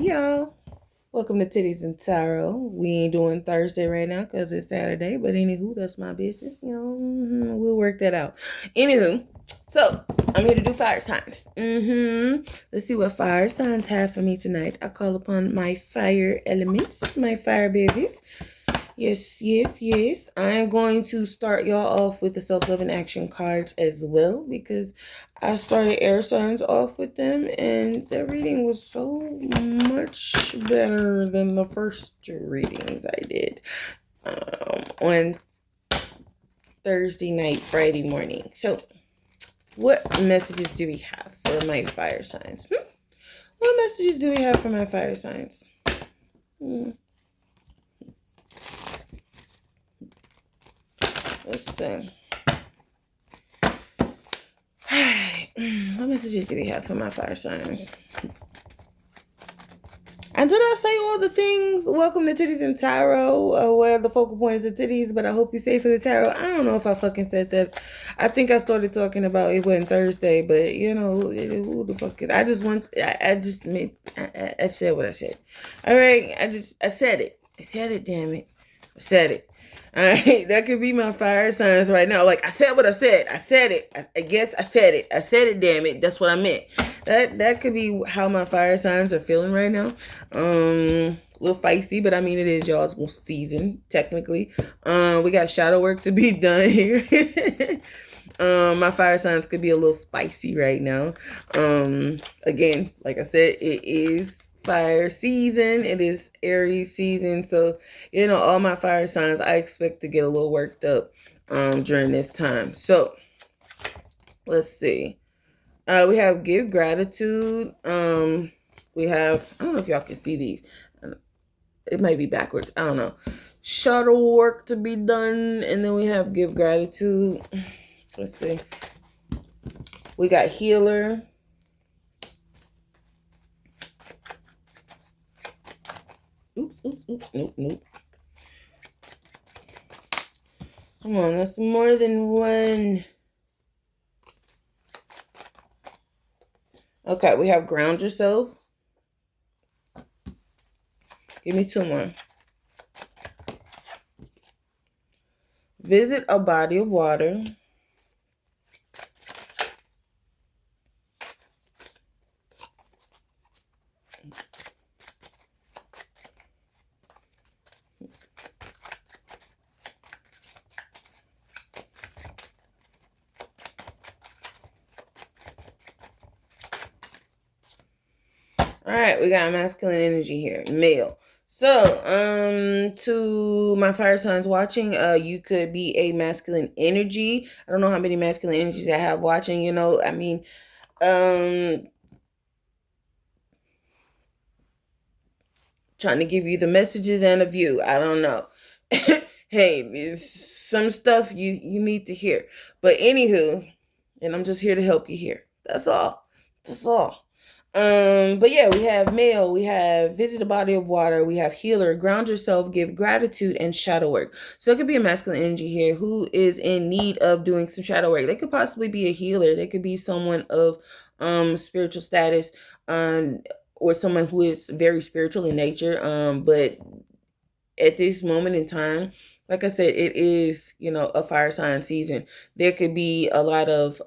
Hey y'all, welcome to Titties and Tarot. We ain't doing Thursday right now because it's Saturday, but anywho, that's my business. We'll work that out. Anywho, so I'm here to do fire signs. Let's see what fire signs have for me tonight. I call upon my fire elements, my fire babies. Yes. I am going to start y'all off with the self-love and action cards as well because I started air signs off with them and the reading was so much better than the first two readings I did on Thursday night, Friday morning. So what messages do we have for my fire signs? What messages do we have for my fire signs? Let's see. What messages do we have for my fire signs? And did I say all the things? Welcome to Titties and Tarot, where the focal point is the titties, but I hope you say for the tarot. I don't know if I fucking said that. I think I started talking about it wasn't Thursday, but who the fuck is? I said what I said. All right, I said it. I said it, damn it. I said it. All right, that could be my fire signs right now. Like I said what I said. I said it. I guess I said it. I said it, damn it. That's what I meant. That could be how my fire signs are feeling right now. A little feisty, but I mean it is y'all's season, technically. We got shadow work to be done here. My fire signs could be a little spicy right now. Again, like I said, it is fire season. It is Aries season. So, all my fire signs, I expect to get a little worked up during this time. So, let's see. We have give gratitude. We have, I don't know if y'all can see these. It might be backwards. I don't know. Shadow work to be done. And then we have give gratitude. Let's see. We got healer. Oops. Nope. Come on, that's more than one. Okay, we have ground yourself. Give me two more. Visit a body of water. All right, we got masculine energy here, male. So, to my fire signs watching, you could be a masculine energy. I don't know how many masculine energies I have watching, trying to give you the messages and a view. I don't know. Hey, some stuff you need to hear. But anywho, and I'm just here to help you here. That's all. But yeah, we have male, we have visit a body of water, we have healer, ground yourself, give gratitude, and shadow work. So it could be a masculine energy here who is in need of doing some shadow work. They could possibly be a healer. They could be someone of spiritual status, or someone who is very spiritual in nature. But at this moment in time, like I said, it is, a fire sign season. There could be a lot of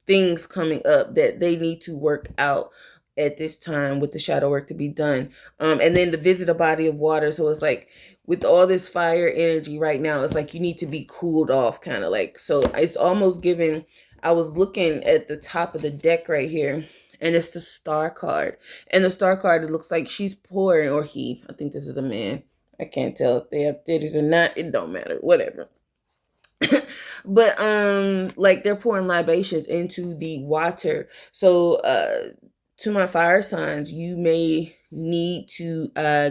things coming up that they need to work out at this time with the shadow work to be done. And then the visit a body of water. So it's like with all this fire energy right now, it's like you need to be cooled off, kind of like. So it's almost giving, I was looking at the top of the deck right here, and it's the star card. And the star card, it looks like she's pouring, or he, I think this is a man. I can't tell if they have titties or not. It don't matter. Whatever. But like they're pouring libations into the water. So to my fire signs, you may need to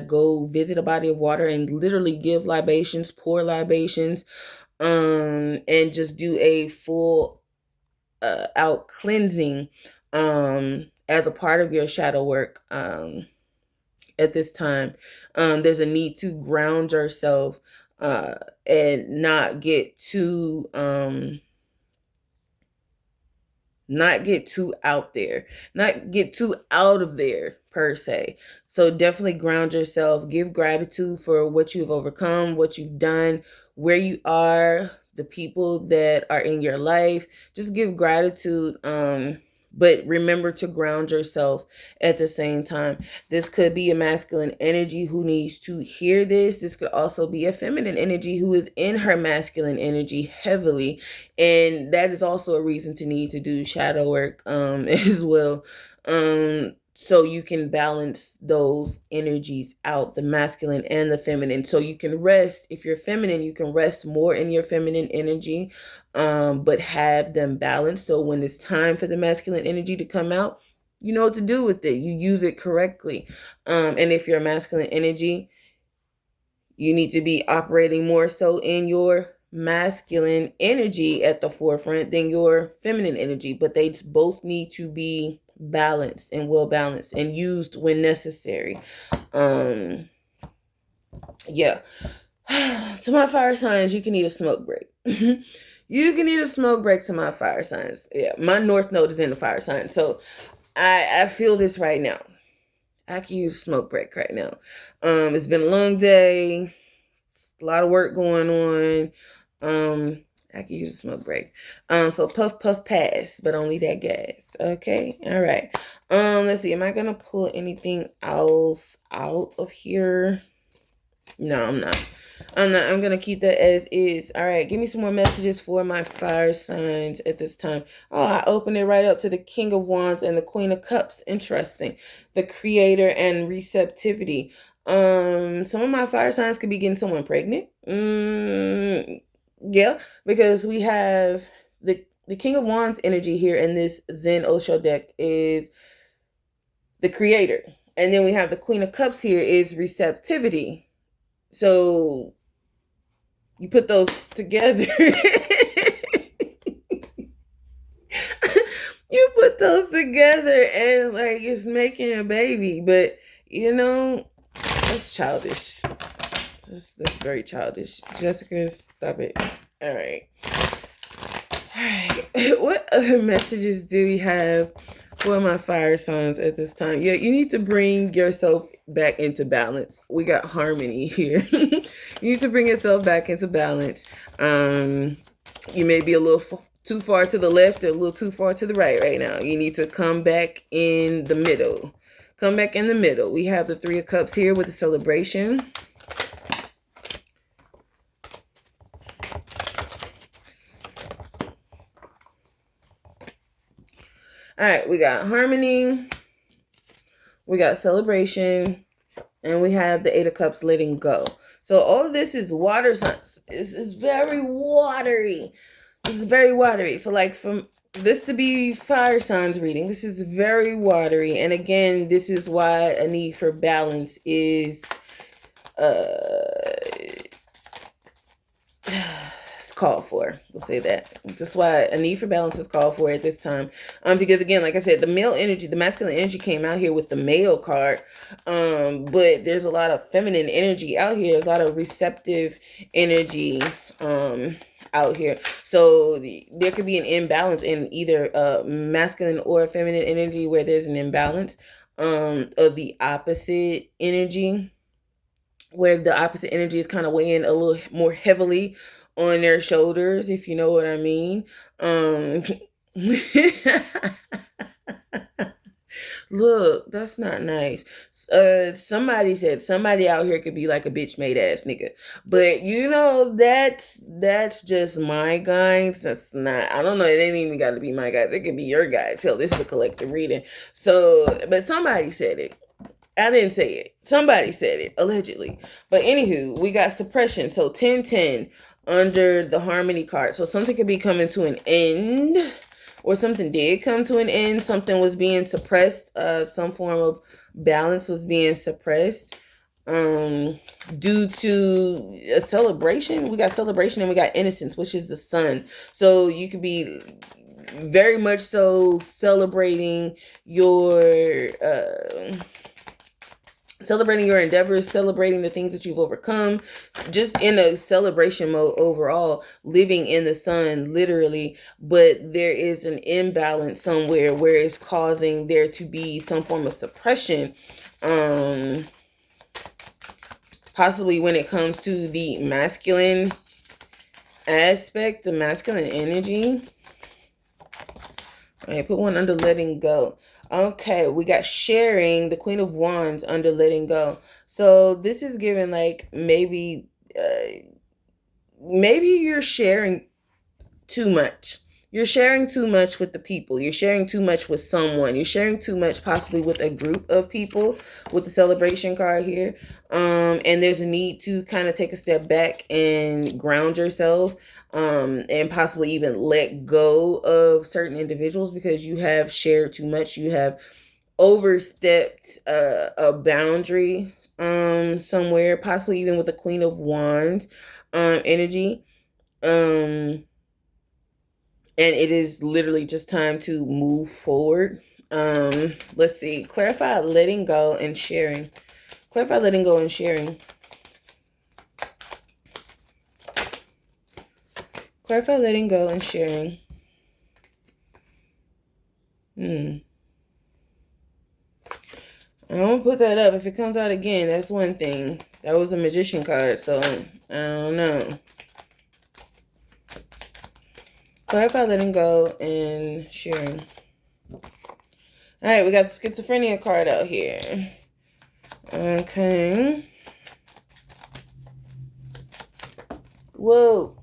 go visit a body of water and literally give libations, pour libations, and just do a full out cleansing as a part of your shadow work. At this time, there's a need to ground yourself and not get too not get too out there, not get too out of there per se. So definitely ground yourself, give gratitude for what you've overcome, what you've done, where you are, the people that are in your life. Just give gratitude. But remember to ground yourself at the same time. This could be a masculine energy who needs to hear this. This could also be a feminine energy who is in her masculine energy heavily. And that is also a reason to need to do shadow work as well. So you can balance those energies out, the masculine and the feminine. So you can rest. If you're feminine, you can rest more in your feminine energy, but have them balanced. So when it's time for the masculine energy to come out, you know what to do with it. You use it correctly. And if you're masculine energy, you need to be operating more so in your masculine energy at the forefront than your feminine energy. But they both need to be balanced and well balanced and used when necessary. Yeah. To my fire signs, you can need a smoke break. You can need a smoke break to my fire signs. Yeah, my north node is in the fire sign. So I feel this right now. I can use a smoke break right now. It's been a long day, a lot of work going on. I can use a smoke break. So puff, puff, pass, but only that gas. Okay. All right. Let's see. Am I gonna pull anything else out of here? No, I'm not. I'm gonna keep that as is. All right. Give me some more messages for my fire signs at this time. Oh, I opened it right up to the King of Wands and the Queen of Cups. Interesting. The Creator and receptivity. Some of my fire signs could be getting someone pregnant. Yeah, because we have the King of Wands energy here in this Zen Osho deck is the Creator. And then we have the Queen of Cups here is receptivity. So you put those together. You put those together and like it's making a baby. But you know, that's childish. That's very childish. Jessica, stop it. All right. What other messages do we have for my fire signs at this time? Yeah, you need to bring yourself back into balance. We got harmony here. You need to bring yourself back into balance. You may be a little too far to the left or a little too far to the right now. You need to come back in the middle. Come back in the middle. We have the Three of Cups here with the celebration. All right, we got harmony, we got celebration, and we have the Eight of Cups letting go. So all of this is water signs. This is very watery. This is very watery. For this to be fire signs reading, this is very watery. And again, this is why a need for balance is called for. We'll say that. That's why a need for balance is called for at this time. Because again, like I said, the male energy, the masculine energy came out here with the male card. But there's a lot of feminine energy out here, a lot of receptive energy out here. So there could be an imbalance in either masculine or feminine energy where there's an imbalance of the opposite energy, where the opposite energy is kind of weighing a little more heavily on their shoulders, if you know what I mean. Look, that's not nice. Somebody said somebody out here could be like a bitch made ass nigga, but you know that's just my guys. That's not. I don't know. It ain't even got to be my guys. It could be your guys. Hell, this is a collective reading. So, but somebody said it. I didn't say it. Somebody said it, allegedly. But anywho, we got suppression. So 10-10 under the harmony card. So something could be coming to an end, or something did come to an end. Something was being suppressed. Some form of balance was being suppressed due to a celebration. We got celebration and we got innocence, which is the sun. So you could be very much so celebrating your celebrating your endeavors, celebrating the things that you've overcome, just in a celebration mode overall, living in the sun, literally. But there is an imbalance somewhere where it's causing there to be some form of suppression. Possibly when it comes to the masculine aspect, the masculine energy. All right, put one under letting go. Okay, we got sharing, the Queen of Wands under letting go. So this is given like maybe you're sharing too much. You're sharing too much with the people. You're sharing too much with someone. You're sharing too much possibly with a group of people with the celebration card here. And there's a need to kind of take a step back and ground yourself, and possibly even let go of certain individuals because you have shared too much. You have overstepped a boundary somewhere, possibly even with the Queen of Wands energy. And it is literally just time to move forward. Let's see. Clarify letting go and sharing. Clarify letting go and sharing. Clarify letting go and sharing. I'm gonna put that up. If it comes out again, that's one thing. That was a Magician card, so I don't know. Clarify letting go and sharing. All right, we got the schizophrenia card out here. Okay. Whoa.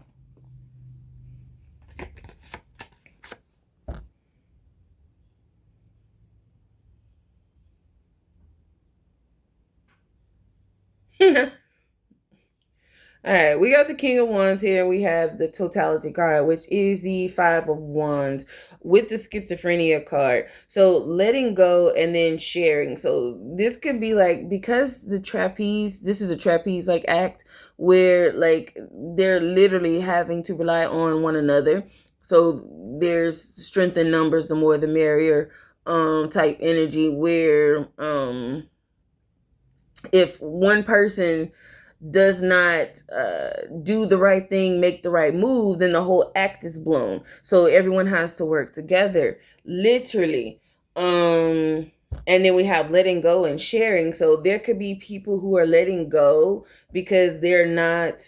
All right, we got the King of Wands here. We have the Totality card, which is the Five of Wands with the Schizophrenia card. So letting go and then sharing. So this could be like, because the trapeze, this is a trapeze like act where like they're literally having to rely on one another. So there's strength in numbers, the more the merrier type energy where if one person does not do the right thing, make the right move, then the whole act is blown. So everyone has to work together, literally. And then we have letting go and sharing. So there could be people who are letting go because they're not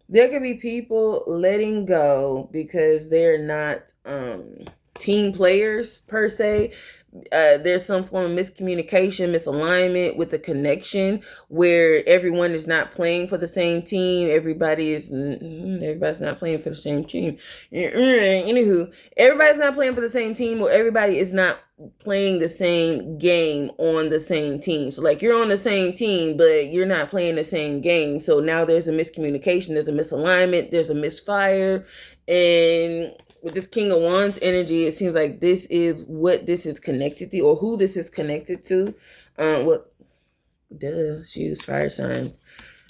there could be people letting go because they're not team players per se. There's some form of miscommunication, misalignment with the connection where everyone is not playing for the same team. Everybody's not playing for the same team. Anywho, everybody's not playing for the same team, or everybody is not playing the same game on the same team. So like you're on the same team, but you're not playing the same game. So now there's a miscommunication, there's a misalignment, there's a misfire. And with this King of Wands energy, it seems like this is what this is connected to, or who this is connected to. She used fire signs.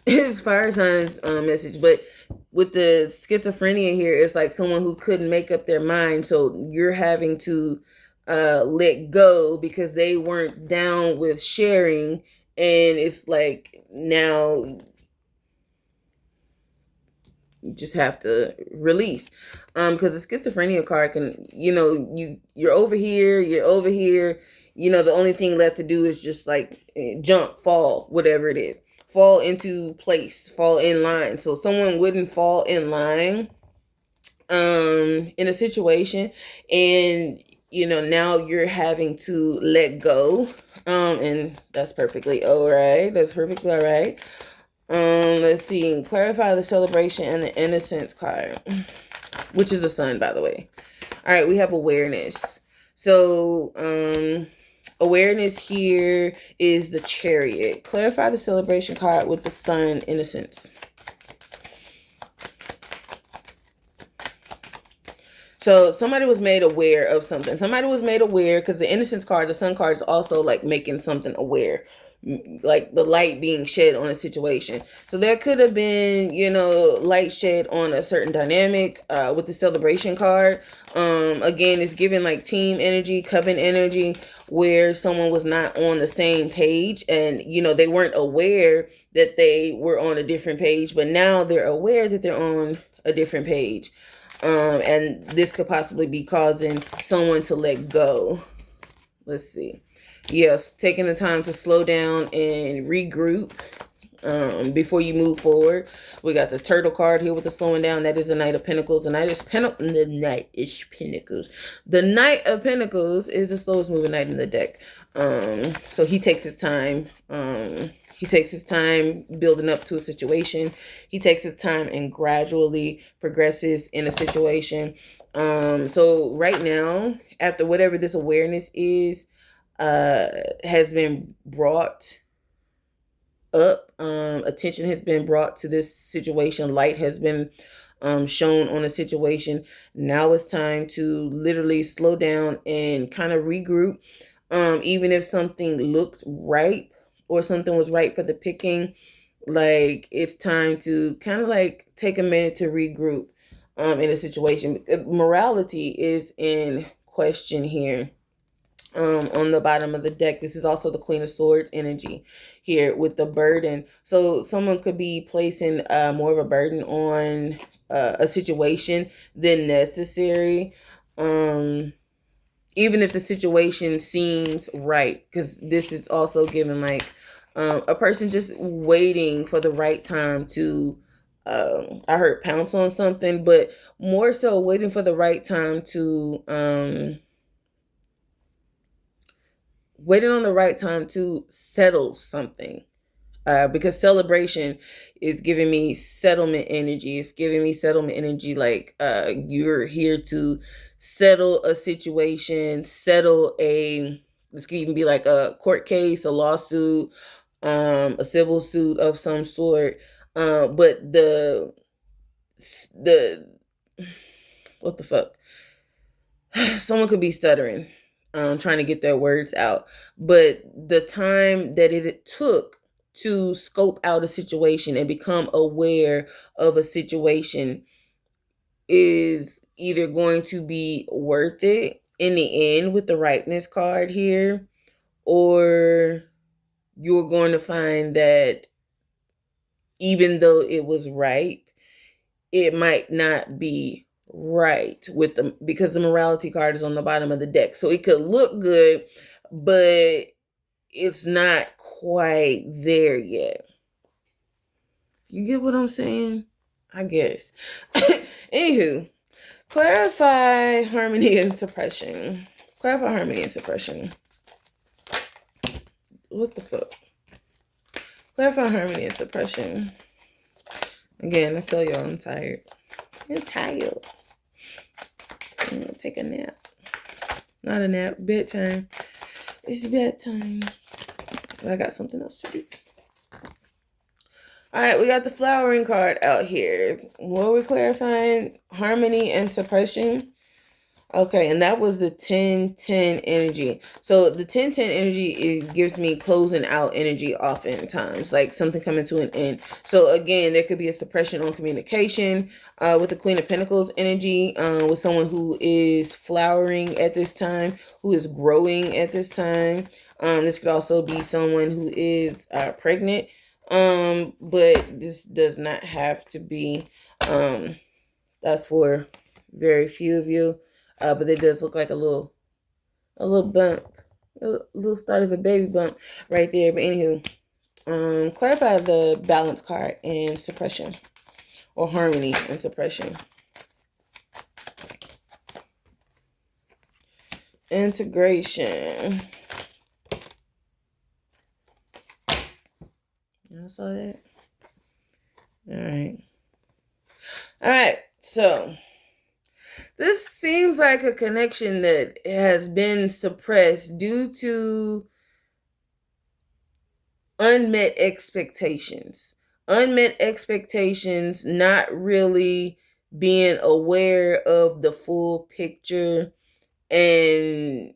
It's fire signs message. But with the schizophrenia here, it's like someone who couldn't make up their mind. So you're having to let go because they weren't down with sharing. And it's like now you just have to release, because the schizophrenia card can, you're over here, the only thing left to do is just like jump, fall, whatever it is, fall into place, fall in line. So someone wouldn't fall in line in a situation, and now you're having to let go, and that's perfectly all right. Let's see. Clarify the celebration and the innocence card, which is the sun, by the way. All right, we have awareness. So, awareness here is the Chariot. Clarify the celebration card with the sun, innocence. So somebody was made aware of something. Somebody was made aware, because the innocence card, the sun card, is also like making something aware. like the light being shed on a situation. So there could have been, light shed on a certain dynamic with the celebration card. Again, it's giving like team energy, coven energy, where someone was not on the same page, and they weren't aware that they were on a different page, but now they're aware that they're on a different page. And this could possibly be causing someone to let go. Let's see. Yes, taking the time to slow down and regroup before you move forward. We got the turtle card here with the slowing down. That is the Knight of Pentacles. The Knight is Pentacles. The Knight of Pentacles is the slowest moving knight in the deck. So he takes his time. He takes his time building up to a situation. He takes his time and gradually progresses in a situation. So right now, after whatever this awareness is, has been brought up, attention has been brought to this situation, light has been shown on a situation. Now it's time to literally slow down and kind of regroup. Even if something looked right or something was right for the picking, like it's time to kind of like take a minute to regroup in a situation. Morality is in question here. On the bottom of the deck, this is also the Queen of Swords energy here with the burden. So someone could be placing more of a burden on a situation than necessary. Even if the situation seems right, because this is also given like a person just waiting for the right time to I heard pounce on something, but more so waiting for the right time to waiting on the right time to settle something. Because celebration is giving me settlement energy. It's giving me settlement energy like you're here to settle a situation, this could even be like a court case, a lawsuit, a civil suit of some sort. But the what the fuck? Someone could be stuttering, trying to get their words out. But the time that it took to scope out a situation and become aware of a situation is either going to be worth it in the end with the ripeness card here, or you're going to find that even though it was ripe, it might not be right with them, because the morality card is on the bottom of the deck. So it could look good, but it's not quite there yet. You get what I'm saying? I guess. Anywho, clarify harmony and suppression. Clarify harmony and suppression. What the fuck? Clarify harmony and suppression. Again, I tell y'all I'm tired. I'm tired. I'm gonna take a nap. Not a nap, bedtime. It's bedtime. I got something else to do. All right, we got the flowering card out here. What are we clarifying? Harmony and suppression. Okay, and that was the 10-10 energy. So the 10-10 energy, it gives me closing out energy oftentimes, like something coming to an end. So again, there could be a suppression on communication with the Queen of Pentacles energy, with someone who is flowering at this time, who is growing at this time. This could also be someone who is pregnant, but this does not have to be. That's for very few of you. But it does look like a little bump, a little start of a baby bump right there. But anywho, clarify the balance card and suppression, or harmony and suppression. Integration. You saw that? All right. So this seems like a connection that has been suppressed due to unmet expectations. Unmet expectations, not really being aware of the full picture, and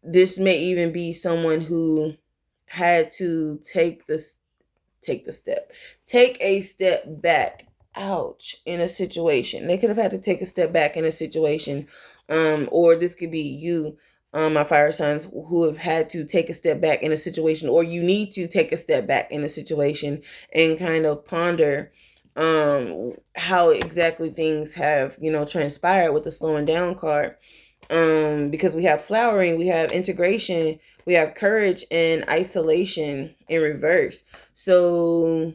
this may even be someone who had to take a step back. Ouch. In a situation, they could have had to take a step back in a situation, or this could be you, my fire signs, who have had to take a step back in a situation, or you need to take a step back in a situation and kind of ponder how exactly things have, transpired with the slowing down card. Because we have flowering, we have integration, we have courage and isolation in reverse. So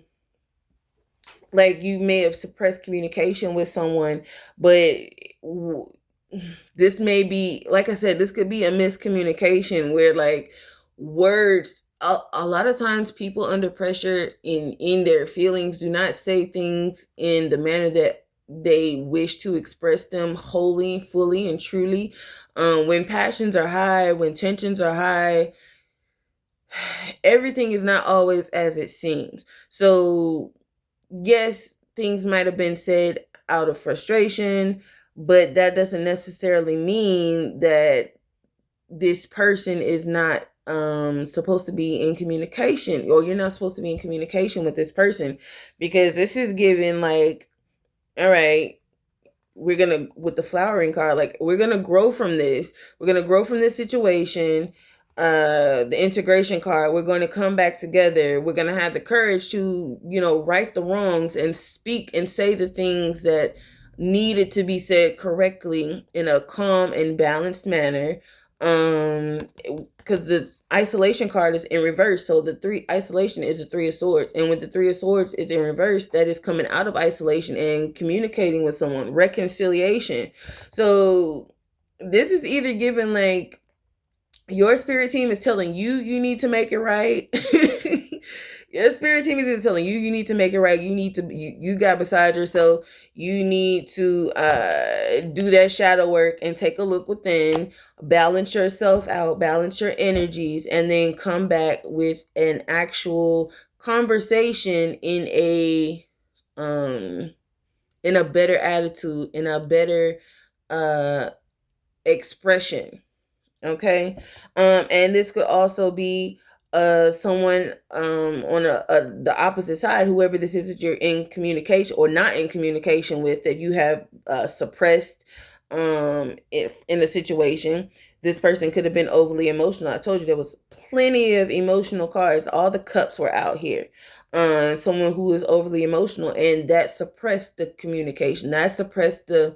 like you may have suppressed communication with someone, but this may be, like I said, this could be a miscommunication where like words, a lot of times people under pressure in their feelings do not say things in the manner that they wish to express them wholly, fully, and truly. When passions are high, when tensions are high, everything is not always as it seems. So yes, things might have been said out of frustration, but that doesn't necessarily mean that this person is not supposed to be in communication, or you're not supposed to be in communication with this person, because this is given like, all right, we're gonna, with the flowering card, like we're gonna grow from this, situation. The integration card, we're going to come back together, we're going to have the courage to, right the wrongs and speak and say the things that needed to be said correctly in a calm and balanced manner. Because the isolation card is in reverse, so the isolation is the Three of Swords, and with the Three of Swords is in reverse, that is coming out of isolation and communicating with someone, reconciliation. So this is either given like your spirit team is telling you you need to make it right. Your spirit team is either telling you you need to make it right. You need to, you got beside yourself. You need to do that shadow work and take a look within, balance yourself out, balance your energies, and then come back with an actual conversation in a better attitude, in a better expression. Okay. And this could also be someone on the opposite side, whoever this is that you're in communication or not in communication with, that you have suppressed if in a situation. This person could have been overly emotional. I told you there was plenty of emotional cards. All the cups were out here. Someone who is overly emotional, and that suppressed the communication, that suppressed the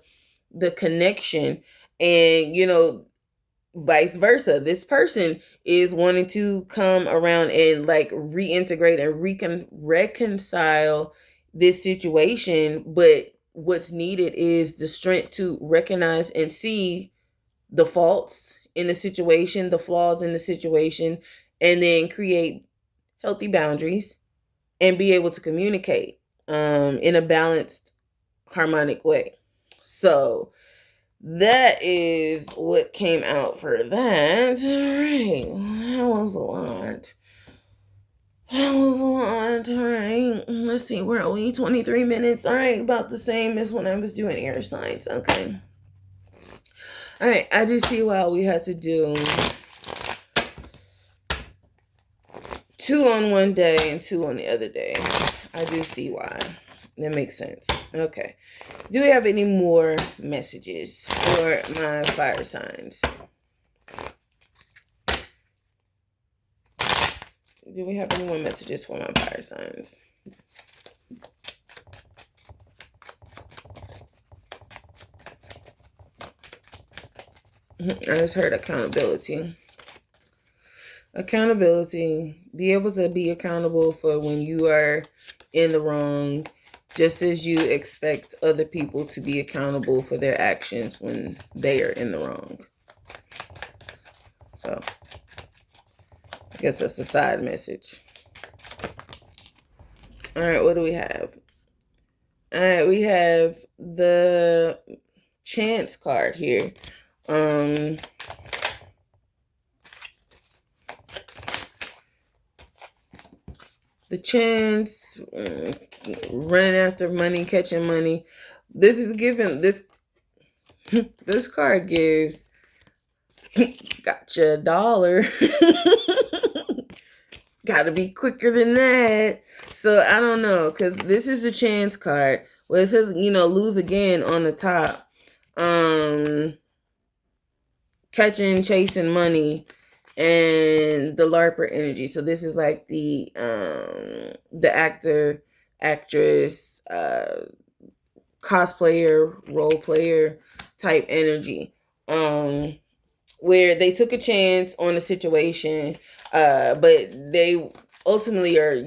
connection. And vice versa, this person is wanting to come around and like reintegrate and reconcile this situation, but what's needed is the strength to recognize and see the faults in the situation, the flaws in the situation, and then create healthy boundaries and be able to communicate in a balanced, harmonic way. So that is what came out for that. All right. That was a lot. All right. Let's see. Where are we? 23 minutes. All right. About the same as when I was doing air signs. Okay. All right. I do see why we had to do 2 on one day and 2 on the other day. I do see why. That makes sense. Okay. Do we have any more messages for my fire signs? Do we have any more messages for my fire signs? I just heard accountability. Accountability. Be able to be accountable for when you are in the wrong, just as you expect other people to be accountable for their actions when they are in the wrong. So, I guess that's a side message. All right, what do we have? All right, we have the chance card here. The chance, running after money, catching money. This is given, this card gives Gotcha $1. Gotta be quicker than that. So I don't know, because this is the chance card where it says, lose again on the top. Catching, chasing money, and the LARPer energy. So this is like the actor, actress, cosplayer, role player type energy. Where they took a chance on a situation, but they ultimately are,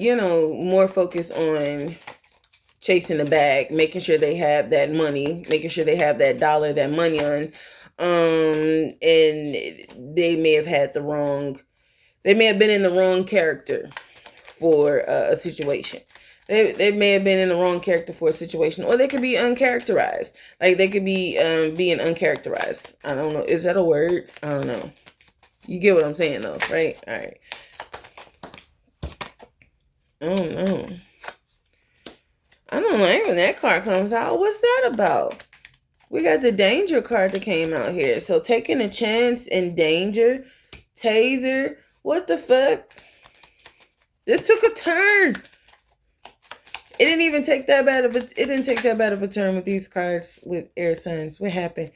more focused on chasing the bag, making sure they have that money, making sure they have that dollar, that money on. And they may have been in the wrong character for a situation. They may have been in the wrong character for a situation, or they could be uncharacterized. Like they could be being uncharacterized. I don't know. Is that a word? I don't know. You get what I'm saying though, right? All right. I don't know. I don't like when that card comes out. What's that about? We got the danger card that came out here. So taking a chance in danger. Taser. What the fuck? This took a turn. It didn't take that bad of a turn with these cards with air signs. What happened?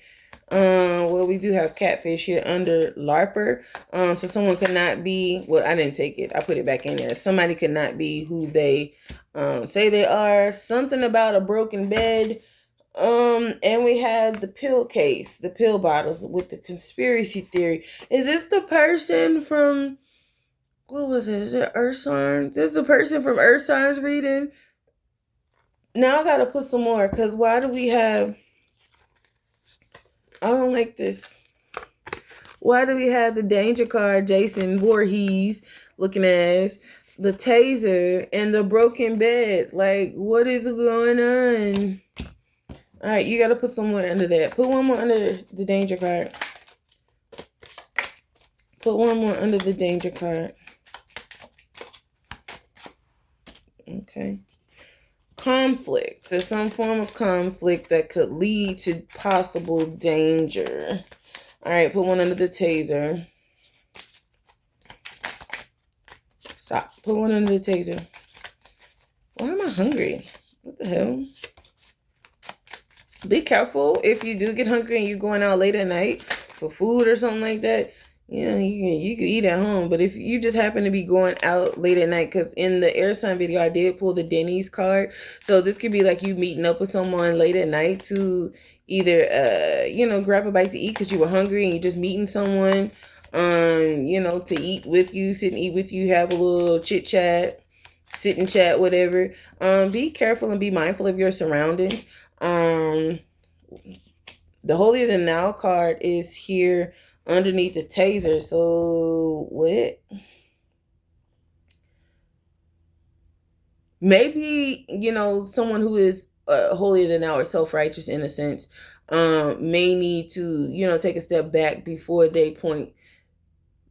Well, we do have catfish here under LARPer. So someone could not be, well, I didn't take it. I put it back in there. Somebody could not be who they say they are. Something about a broken bed. And we have the pill case, the pill bottles with the conspiracy theory. Is this the person from, what was it? Is it Earth Signs? Is this the person from Earth Signs reading? Now I gotta put some more, because why do we have, I don't like this. Why do we have the danger card, Jason Voorhees looking ass, the taser, and the broken bed? Like, what is going on? All right, you got to put some more under that. Put one more under the danger card. Put one more under the danger card. Okay. Conflict. There's some form of conflict that could lead to possible danger. All right, put one under the taser. Stop. Put one under the taser. Why am I hungry? What the hell? Be careful if you do get hungry and you're going out late at night for food or something like that. You can eat at home, but if you just happen to be going out late at night, because in the air sign video I did pull the Denny's card, so this could be like you meeting up with someone late at night to either grab a bite to eat because you were hungry and you're just meeting someone to eat with you, sit and eat with you, have a little chit chat, sit and chat, whatever. Be careful and be mindful of your surroundings. The holier than thou card is here underneath the taser. So what? Maybe, someone who is holier than thou or self-righteous in a sense, may need to, take a step back before they point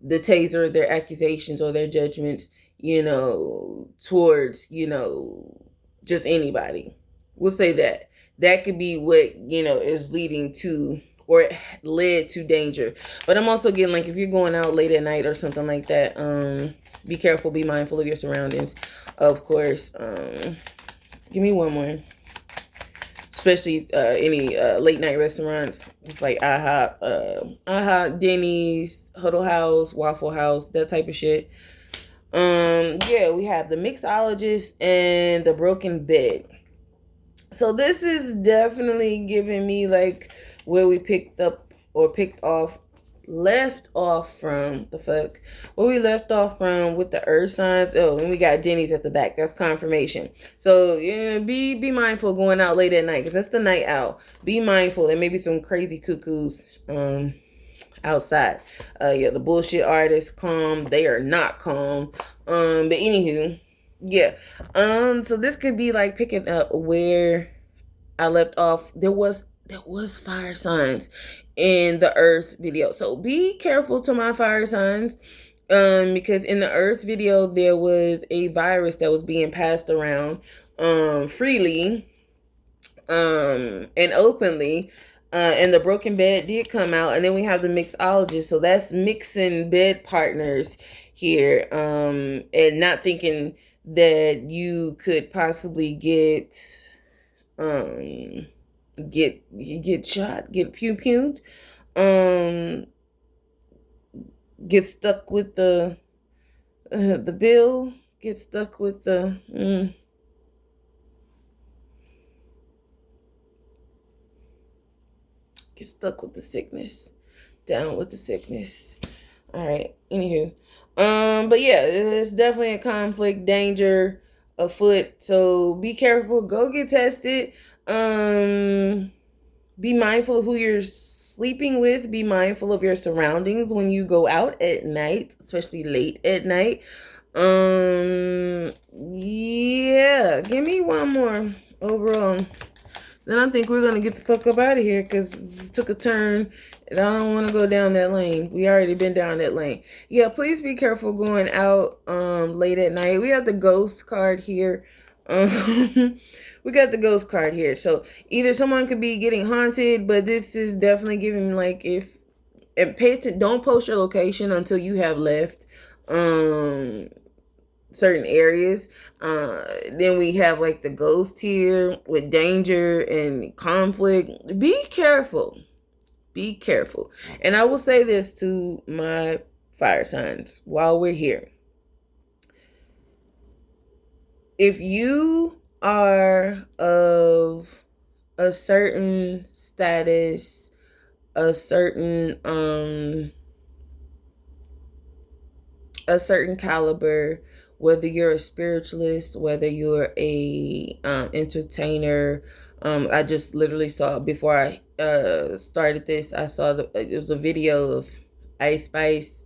the taser, their accusations or their judgments, towards, just anybody. We'll say that. That could be what, is leading to or led to danger. But I'm also getting, like, if you're going out late at night or something like that, be careful, be mindful of your surroundings, of course. Give me one more. Especially any late night restaurants, just like IHOP, Denny's, Huddle House, Waffle House, that type of shit. Yeah, we have the mixologist and the broken bed. So this is definitely giving me like where we left off from with the earth signs. Oh, and we got Denny's at the back. That's confirmation. So yeah, be mindful going out late at night, because that's the night out. Be mindful. There may be some crazy cuckoos outside. The bullshit artists calm. They are not calm. But anywho, yeah. So this could be like picking up where I left off. There was fire signs in the earth video. So be careful to my fire signs. Because in the earth video there was a virus that was being passed around freely and openly And the broken bed did come out, and then we have the mixologist, so that's mixing bed partners here, and not thinking that you could possibly um get shot, get pew-pewed, um get stuck with the bill, get stuck with the get stuck with the sickness, down with the sickness. All right. Anywho, but yeah, it's definitely a conflict, danger afoot. So be careful. Go get tested. Be mindful of who you're sleeping with. Be mindful of your surroundings when you go out at night, especially late at night. Yeah. Give me one more overall. Then I think we're gonna get the fuck up out of here because it took a turn and I don't want to go down that lane. We already been down that lane. Yeah, please be careful going out late at night. We have the ghost card here. We got the ghost card here. So either someone could be getting haunted, but this is definitely giving like if and pay attention, don't post your location until you have left certain areas. Then we have like the ghost here with danger and conflict. Be careful. Be careful. And I will say this to my fire signs while we're here. If you are of a certain status, a certain caliber, whether you're a spiritualist, whether you're a entertainer. I just literally saw, before I started this, I saw it was a video of Ice Spice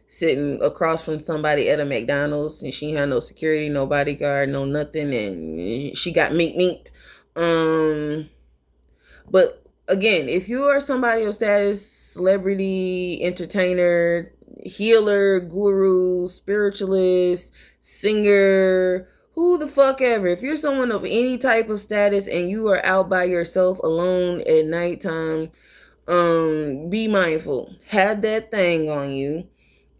sitting across from somebody at a McDonald's, and she had no security, no bodyguard, no nothing, and she got minked. But again, if you are somebody of status, celebrity, entertainer, healer, guru, spiritualist, singer, who the fuck ever, if you're someone of any type of status and you are out by yourself alone at nighttime, be mindful. Have that thing on you.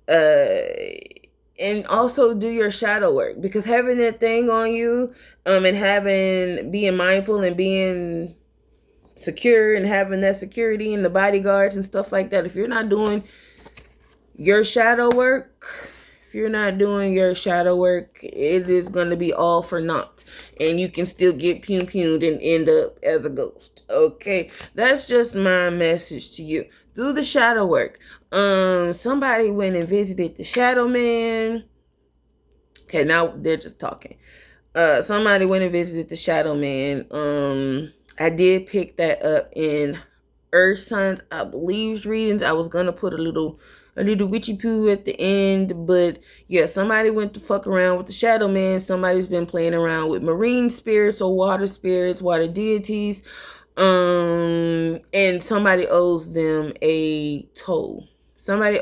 And also do your shadow work, because having that thing on you, and being mindful and being secure and having that security and the bodyguards and stuff like that, if you're not doing your shadow work, it is going to be all for naught, and you can still get pewed and end up as a ghost. Okay, that's just my message to you. Do the shadow work. Somebody went and visited the shadow man. Okay, now they're just talking. Somebody went and visited the shadow man. I did pick that up in Earth Signs, I believe, readings. I was gonna put a little witchy poo at the end, but yeah, somebody went to fuck around with the shadow man. Somebody's been playing around with marine spirits or water spirits, water deities, and somebody owes them a toll. Somebody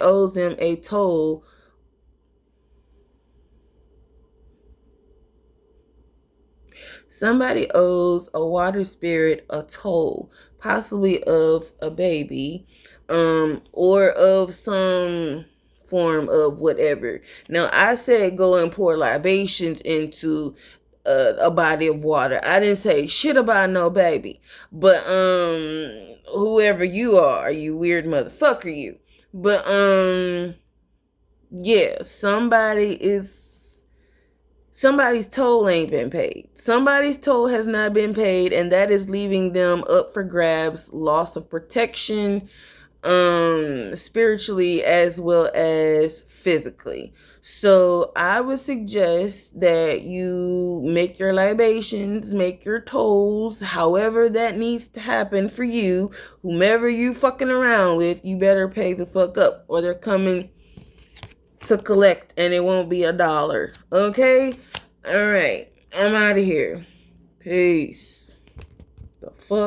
owes a water spirit a toll, possibly of a baby, or of some form of whatever. Now, I said go and pour libations into a body of water. I didn't say shit about no baby, but whoever you are, you weird motherfucker, you. But yeah, somebody's toll ain't been paid. Somebody's toll has not been paid, and that is leaving them up for grabs, loss of protection, spiritually as well as physically. So I would suggest that you make your libations, make your tolls, however that needs to happen for you. Whomever you fucking around with, you better pay the fuck up, or they're coming to collect, and it won't be $1. Okay? All right. I'm out of here. Peace. The fuck?